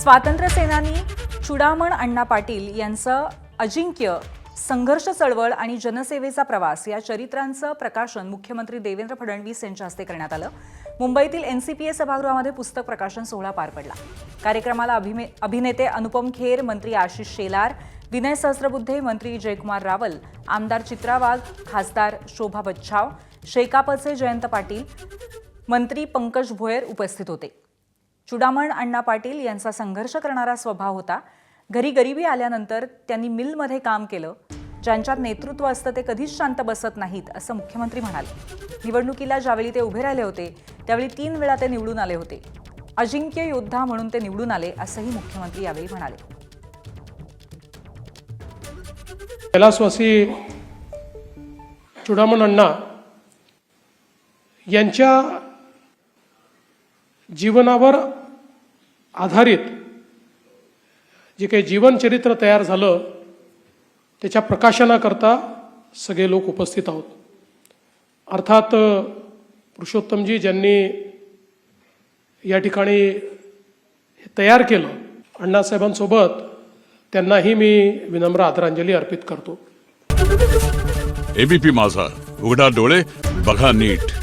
स्वातंत्र्यसेनानी चुडामण अण्णा पाटील यांचं अजिंक्य संघर्ष चळवळ आणि जनसेवेचा प्रवास या चरित्रांचं प्रकाशन मुख्यमंत्री देवेंद्र फडणवीस यांच्या हस्ते करण्यात आलं। मुंबईतील एनसीपीए सभागृहामध्ये पुस्तक प्रकाशन सोहळा पार पडला। कार्यक्रमाला अभिनेते अनुपम खेर, मंत्री आशिष शेलार, विनय सहस्त्रबुद्धे, मंत्री जयकुमार रावल, आमदार चित्रा वाघ, खासदार शोभा बच्छाव, शेकापचे जयंत पाटील, मंत्री पंकज भोयर उपस्थित होते। चुडामण अण्णा पाटील यांचा संघर्ष करणारा स्वभाव होता। घरी गरिबी आल्यानंतर त्यांनी मिलमध्ये काम केलं। ज्यांच्यात नेतृत्व असतं ते कधीच शांत बसत नाहीत असं मुख्यमंत्री म्हणाले। निवडणुकीला ज्यावेळी ते उभे राहिले होते त्यावेळी 3 वेळा ते निवडून आले होते। अजिंक्य योद्धा म्हणून ते निवडून आले असंही मुख्यमंत्री यावेळी म्हणाले। कैलासवासी चुडामण अण्णा यांच्या जीवनावर आधारित जे काही जीवनचरित्र तयार झालं त्याच्या प्रकाशनाकरता सगळे लोक उपस्थित आहोत। अर्थात पुरुषोत्तमजी ज्यांनी या ठिकाणी हे तयार केलं, अण्णासाहेबांसोबत त्यांनाही मी विनम्र आदरांजली अर्पित करतो। एबीपी माझा, उघडा डोळे बघा नीट।